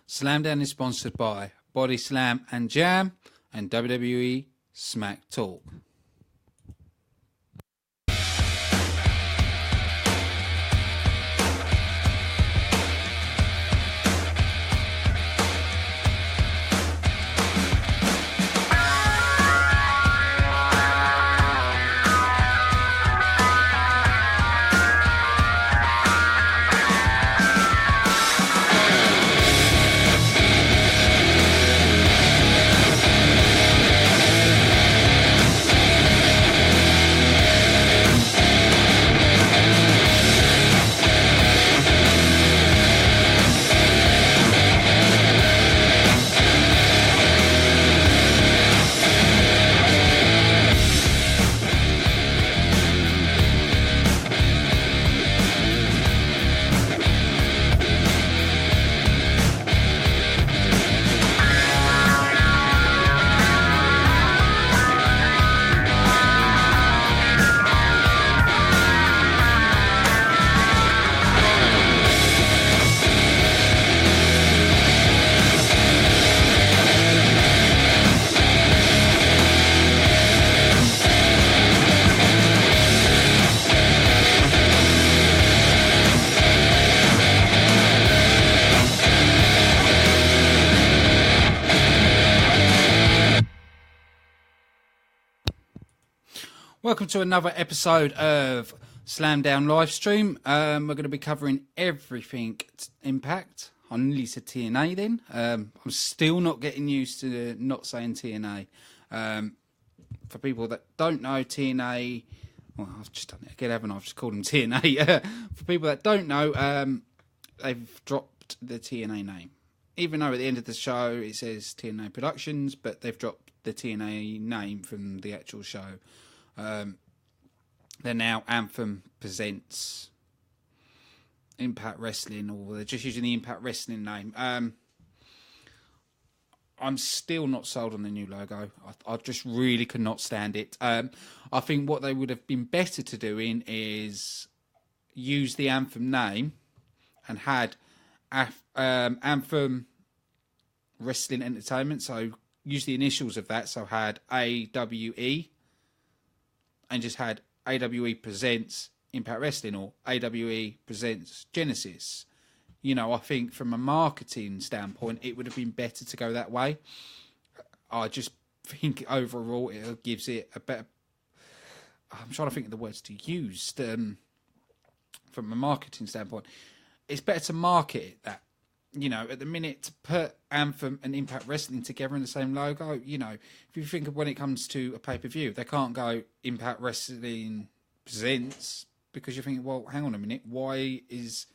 Slamdown is sponsored by Body Slam and Jam and WWE Smack Talk. Welcome to another episode of Slamdown Livestream. We're going to be covering everything Impact. I nearly said TNA then. I'm still not getting used to not saying TNA. For people that don't know TNA, well, I've just done it again, haven't I? I've just called them TNA. For people that don't know, they've dropped the TNA name. Even though at the end of the show it says TNA Productions, but they've dropped the TNA name from the actual show. They're now Anthem Presents Impact Wrestling, or they're just using the Impact Wrestling name. I'm still not sold on the new logo. I just really could not stand it. I think what they would have been better to doing is use the Anthem name and had Anthem Wrestling Entertainment, so use the initials of that, so had AWE, and just had AWE Presents Impact Wrestling or AWE Presents Genesis. You know, I think from a marketing standpoint, it would have been better to go that way. I just think overall it gives it a better... I'm trying to think of the words to use. From a marketing standpoint, it's better to market it that. You know, at the minute, to put Anthem and Impact Wrestling together in the same logo, you know, if you think of when it comes to a pay-per-view, they can't go Impact Wrestling Presents, because you're thinking, well, hang on a minute, why is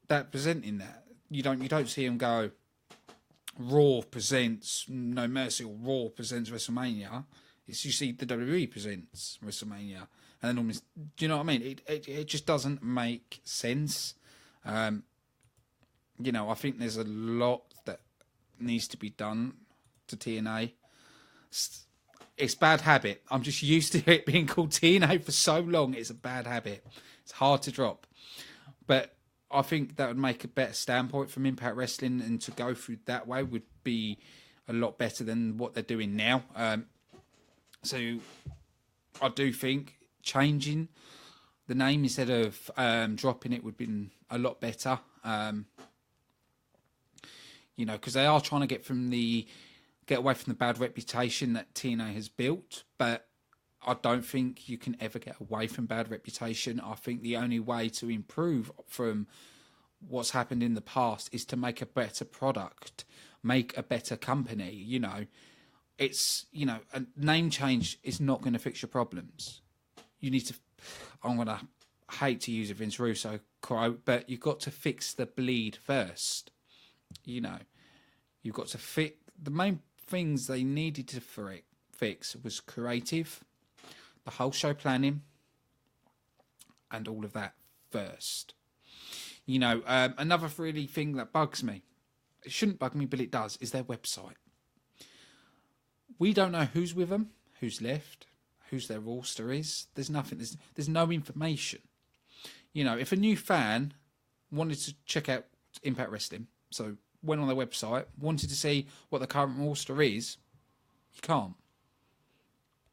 that presenting that? You don't see them go Raw Presents No Mercy or Raw Presents WrestleMania. It's you see the WWE Presents WrestleMania. And then almost, do you know what I mean? It just doesn't make sense. You know, I think there's a lot that needs to be done to TNA. It's bad habit. I'm just used to it being called TNA for so long. It's a bad habit. It's hard to drop. But I think that would make a better standpoint from Impact Wrestling, and to go through that way would be a lot better than what they're doing now. So I do think changing the name instead of dropping it would have been a lot better. You know, because they are trying to get away from the bad reputation that TNA has built, but I don't think you can ever get away from bad reputation. I think the only way to improve from what's happened in the past is to make a better product, make a better company. You know, it's, you know, a name change is not going to fix your problems. You need to, I'm going to hate to use a Vince Russo quote, but you've got to fix the bleed first. You know, you've got to fix the main things they needed to fix was creative, the whole show planning, and all of that first. You know, another really thing that bugs me, it shouldn't bug me, but it does, is their website. We don't know who's with them, who's left, who's their roster is. There's nothing. There's no information. You know, if a new fan wanted to check out Impact Wrestling, so went on their website, wanted to see what the current roster is, you can't.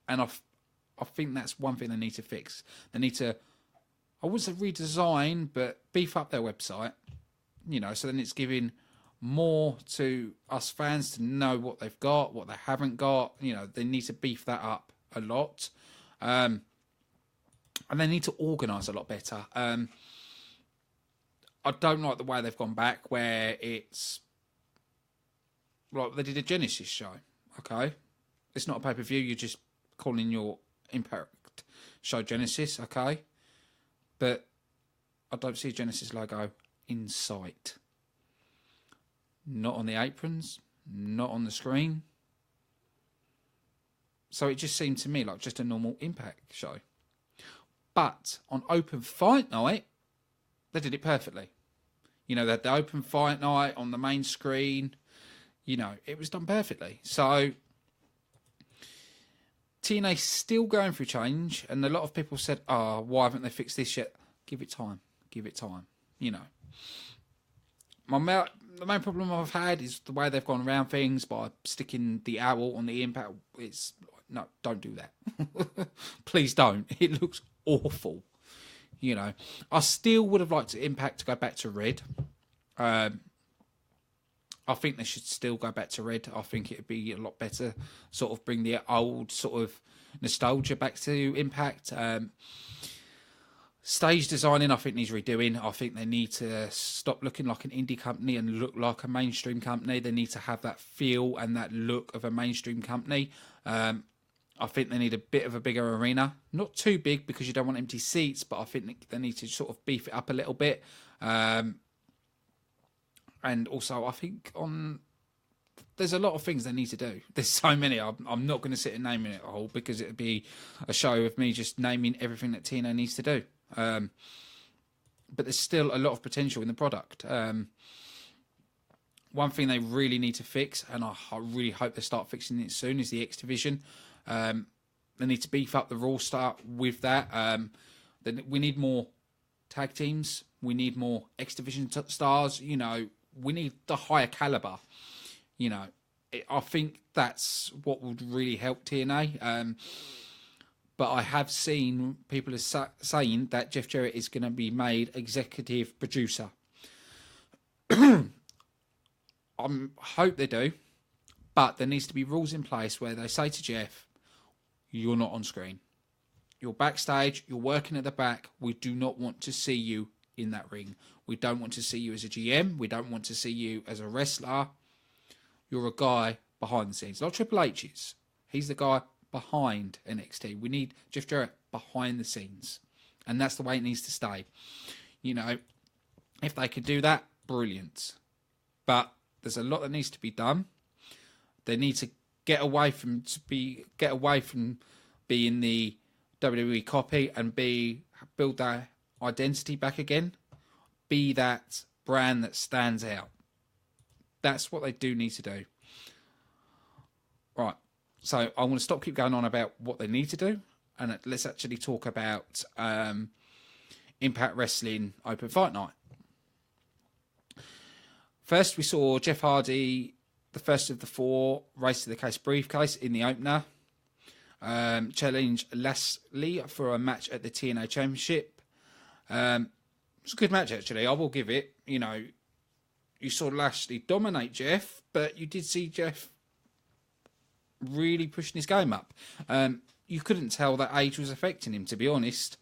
And I think that's one thing they need to fix. They need to, I wouldn't say redesign, but beef up their website, so then it's giving more to us fans to know what they've got, what they haven't got. They need to beef that up a lot. And they need to organise a lot better. I don't like the way they've gone back, where it's like they did a Genesis show. Okay, it's not a pay-per-view. You're just calling your Impact show Genesis. Okay, but I don't see a Genesis logo in sight. Not on the aprons, not on the screen. So it just seemed to me like just a normal Impact show. But on Open Fight Night, they did it perfectly. They had the Open Fight Night on the main screen. It was done perfectly. So TNA still going through change, and a lot of people said, "Oh, why haven't they fixed this yet?" Give it time. Give it time. The main problem I've had is the way they've gone around things by sticking the owl on the Impact. It's no, don't do that. Please don't. It looks awful. I still would have liked Impact to go back to red. I think they should still go back to red. I think it would be a lot better, sort of bring the old sort of nostalgia back to Impact. Stage designing, I think, needs redoing. I think they need to stop looking like an indie company and look like a mainstream company. They need to have that feel and that look of a mainstream company. I think they need a bit of a bigger arena. Not too big because you don't want empty seats, but I think they need to sort of beef it up a little bit. And also, I think there's a lot of things they need to do. There's so many. I'm not going to sit and name it all because it would be a show of me just naming everything that TNA needs to do. But there's still a lot of potential in the product. One thing they really need to fix, and I really hope they start fixing it soon, is the X Division. They need to beef up the roster with that. Then we need more tag teams. We need more X Division stars. We need the higher caliber. I think that's what would really help TNA. But I have seen people saying that Jeff Jarrett is going to be made executive producer. I hope they do. But there needs to be rules in place where they say to Jeff, you're not on screen. You're backstage. You're working at the back. We do not want to see you in that ring. We don't want to see you as a GM. We don't want to see you as a wrestler. You're a guy behind the scenes. Like Triple H is. He's the guy behind NXT. We need Jeff Jarrett behind the scenes. And that's the way it needs to stay. If they could do that, brilliant. But there's a lot that needs to be done. They need to get away from being the WWE copy and build their identity back again. Be that brand that stands out. That's what they do need to do. Right. So I'm going to keep going on about what they need to do, and let's actually talk about Impact Wrestling Open Fight Night. First, we saw Jeff Hardy, the first of the four, race to the case briefcase in the opener. Challenge Lashley for a match at the TNA Championship. It's a good match, actually. I will give it. You saw Lashley dominate Jeff, but you did see Jeff really pushing his game up. You couldn't tell that age was affecting him, to be honest.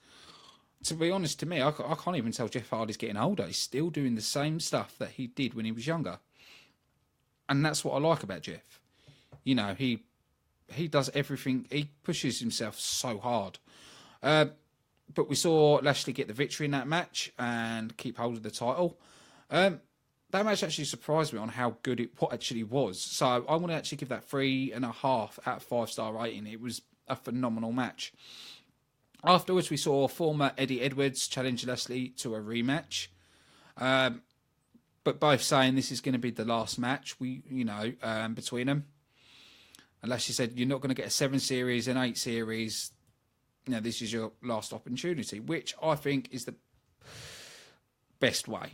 To me, I can't even tell Jeff Hardy's getting older. He's still doing the same stuff that he did when he was younger. And that's what I like about Jeff. He does everything. He pushes himself so hard. But we saw Lashley get the victory in that match and keep hold of the title. That match actually surprised me on how good it actually was. So I want to actually give that 3.5 out of 5-star rating. It was a phenomenal match. Afterwards, we saw former Eddie Edwards challenge Lashley to a rematch. But both saying this is going to be the last match between them. And Lashley said, you're not going to get a 7 series, an 8 series. This is your last opportunity, which I think is the best way.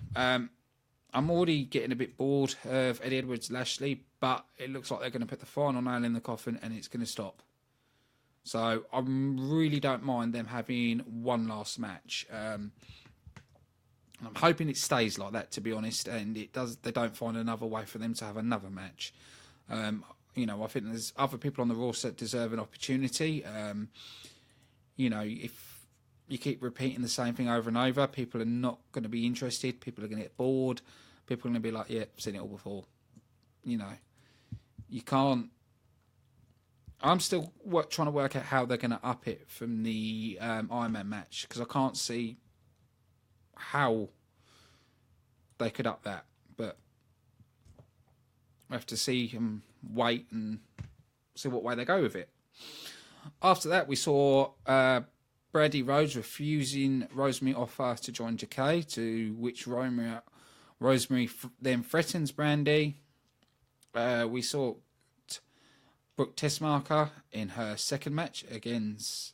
I'm already getting a bit bored of Eddie Edwards Lashley, but it looks like they're going to put the final nail in the coffin and it's going to stop. So I really don't mind them having one last match. I'm hoping it stays like that, to be honest, and it does. They don't find another way for them to have another match. I think there's other people on the roster that deserve an opportunity. If you keep repeating the same thing over and over, people are not going to be interested. People are going to get bored. People are going to be like, yeah, I've seen it all before. You can't. I'm still trying to work out how they're going to up it from the Iron Man match, because I can't see how they could up that. But we have to see and wait and see what way they go with it. After that, we saw Brady Rhodes refusing Rosemary's offer to join Decay, to which Rosemary then threatens Brandy. We saw Brooke Tessmacher in her second match against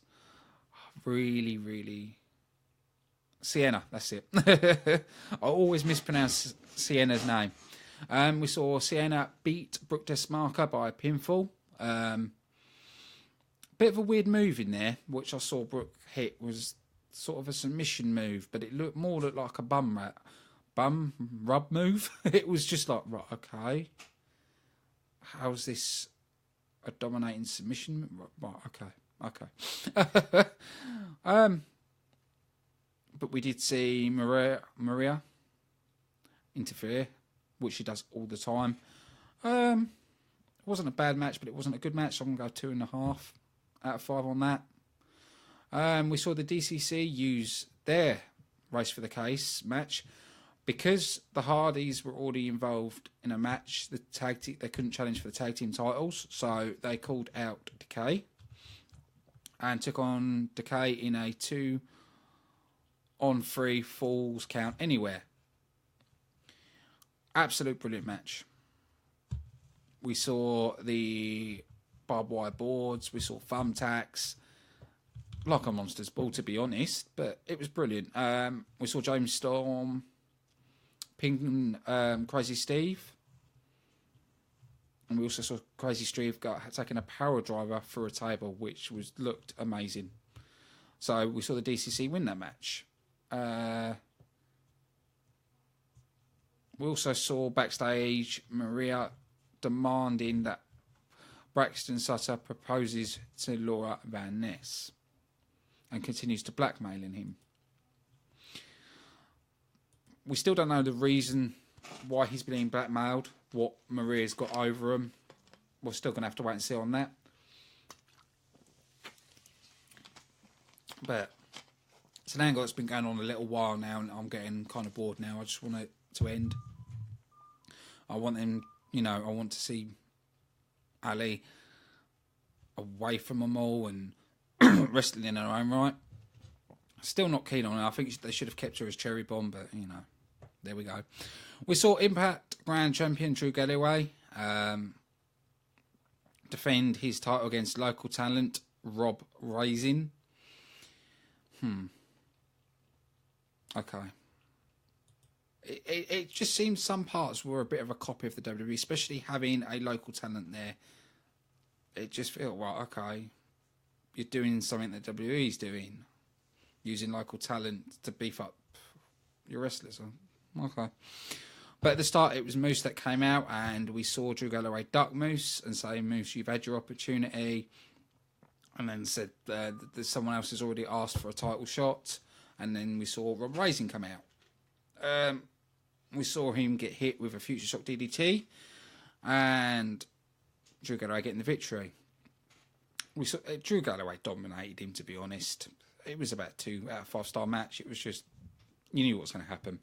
really Sienna. That's it. I always mispronounce Sienna's name. We saw Sienna beat Brooke Tessmacher by a pinfall. Bit of a weird move in there, which I saw Brooke hit, was sort of a submission move, but it looked like a bum rub move. It was just like, right, okay, how's this a dominating submission? Right, okay. But we did see Maria interfere, which she does all the time. It wasn't a bad match, but it wasn't a good match, so I'm going to go 2.5 out of 5 on that. We saw the DCC use their Race for the Case match. Because the Hardys were already involved in a match, they couldn't challenge for the tag team titles, so they called out Decay and took on Decay in a 2-on-3 falls count anywhere. Absolute brilliant match. We saw the barbed wire boards, we saw thumbtacks, like a monster's ball, to be honest, but it was brilliant. We saw James Storm ping Crazy Steve, and we also saw Crazy Steve taking a power driver through a table, which looked amazing. So we saw the DCC win that match. We also saw backstage Maria demanding that Braxton Sutter proposes to Laura Van Ness and continues to blackmailing him. We still don't know the reason why he's being blackmailed, what Maria's got over him. We're still going to have to wait and see on that. But it's an angle that's been going on a little while now, and I'm getting kind of bored now. I just want it to end. I want them, I want to see Ali away from them all and wrestling in her own right. Still not keen on it. I think they should have kept her as Cherry Bomb, but, there we go. We saw Impact Grand Champion Drew Galloway defend his title against local talent Rob Raisin. Okay. It just seems some parts were a bit of a copy of the WWE, especially having a local talent there. It just felt, well, okay, you're doing something that WWE's doing, using local talent to beef up your wrestlers. Okay. But at the start, it was Moose that came out, and we saw Drew Galloway duck Moose and say, Moose, you've had your opportunity. And then said that someone else has already asked for a title shot. And then we saw Rob Raisin come out. We saw him get hit with a Future Shock DDT, and Drew Galloway getting the victory. We saw Drew Galloway dominated him, to be honest. It was about 2 out of 5-star match. It was just, you knew what was going to happen.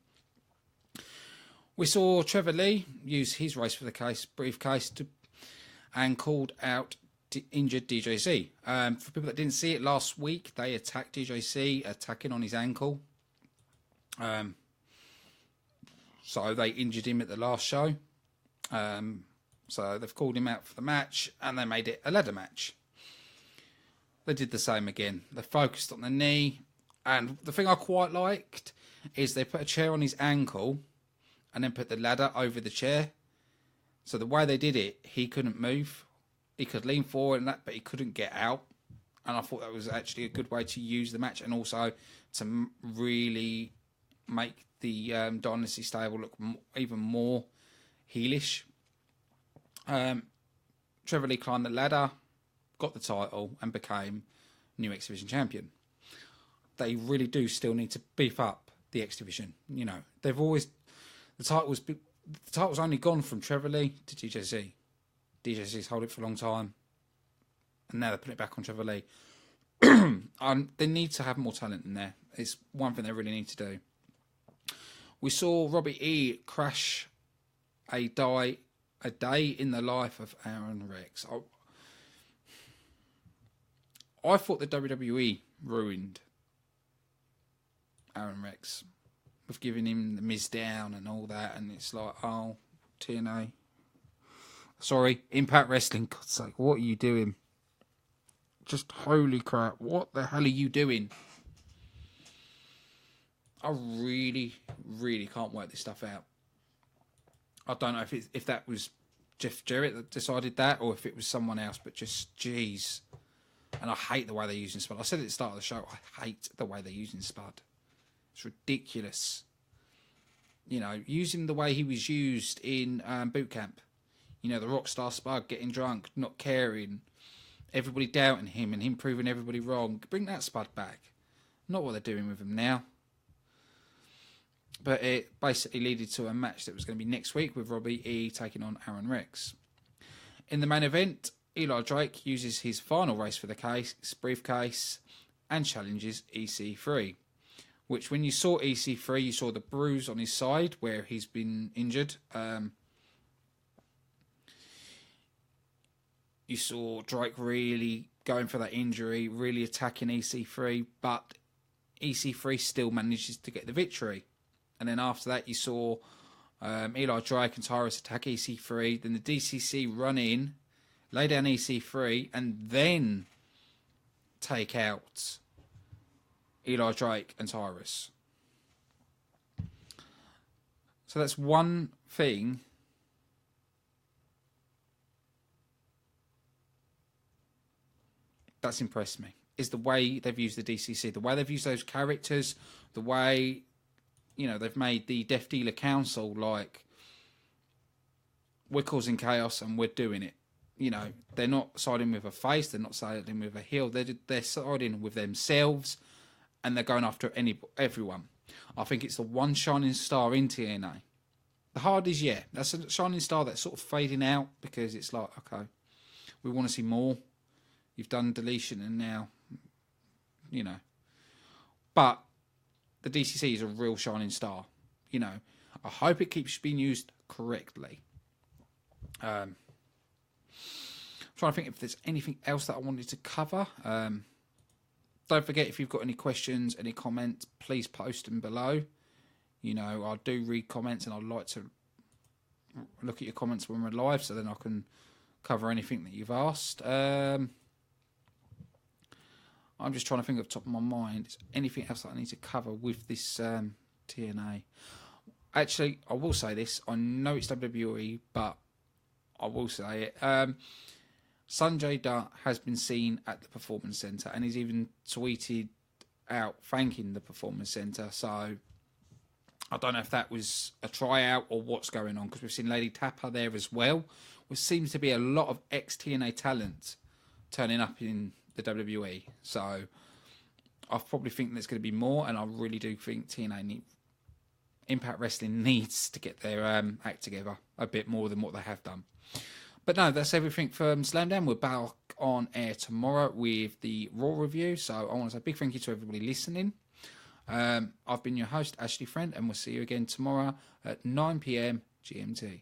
We saw Trevor Lee use his Race for the Case briefcase and called out injured DJC. For people that didn't see it last week, they attacked DJC, attacking on his ankle. So they injured him at the last show. So they've called him out for the match, and they made it a ladder match. They did the same again. They focused on the knee, and the thing I quite liked is they put a chair on his ankle, and then put the ladder over the chair. So the way they did it, he couldn't move. He could lean forward and that, but he couldn't get out. And I thought that was actually a good way to use the match, and also to really make the Dynasty stable look even more heelish. Trevor Lee climbed the ladder, got the title, and became new X Division champion. They really do still need to beef up the X Division. You know, they've always the title's only gone from Trevor Lee to DJZ. DJZ's held it for a long time, and now they're putting it back on Trevor Lee. They need to have more talent in there. It's one thing they really need to do. We saw Robbie E crash a day in the life of Aaron Rex. I thought the WWE ruined Aaron Rex with giving him the Miz down and all that, and it's like, oh, TNA. Sorry, Impact Wrestling. God's sake, what are you doing? Just holy crap, what the hell are you doing? I really, really can't work this stuff out. I don't know if that was Jeff Jarrett that decided that, or if it was someone else, but just, jeez. And I hate the way they're using Spud. I said at the start of the show, I hate the way they're using Spud. It's ridiculous. You know, using the way he was used in boot camp. You know, the Rockstar Spud getting drunk, not caring, everybody doubting him and him proving everybody wrong. Bring that Spud back. Not what they're doing with him now. But it basically led to a match that was going to be next week with Robbie E taking on Aaron Rex. In the main event, Eli Drake uses his final race for the briefcase and challenges EC3. Which, when you saw EC3, you saw the bruise on his side where he's been injured. You saw Drake really going for that injury, really attacking EC3, but EC3 still manages to get the victory. And then after that, you saw Eli Drake and Tyrus attack EC3. Then the DCC run in, lay down EC3, and then take out Eli Drake and Tyrus. So that's one thing that's impressed me, is the way they've used the DCC, the way they've used those characters, the way, you know, they've made the Death Dealer Council like, we're causing chaos and we're doing it. You know, they're not siding with a face, they're not siding with a heel, they're siding with themselves, and they're going after everyone. I think it's the one shining star in TNA. The Hardys, yeah, that's a shining star that's sort of fading out, because it's like, okay, we want to see more. You've done deletion and now, you know. But the DCC is a real shining star. You know, I hope it keeps being used correctly. I'm trying to think if there's anything else that I wanted to cover. Don't forget, if you've got any questions, any comments, please post them below. You know, I do read comments, and I'd like to look at your comments when we're live, so then I can cover anything that you've asked. I'm just trying to think off the top of my mind. Is anything else that I need to cover with this TNA? Actually, I will say this. I know it's WWE, but I will say it. Sanjay Dutt has been seen at the Performance Centre, and he's even tweeted out thanking the Performance Centre. So I don't know if that was a tryout or what's going on, because we've seen Lady Tapper there as well, which seems to be a lot of ex-TNA talent turning up in the WWE. So I probably think there's going to be more, and I really do think Impact Wrestling needs to get their act together a bit more than what they have done. But no, that's everything from Slamdown. We're back on air tomorrow with the Raw review. So I want to say a big thank you to everybody listening. I've been your host, Ashley Friend, and we'll see you again tomorrow at 9 PM GMT.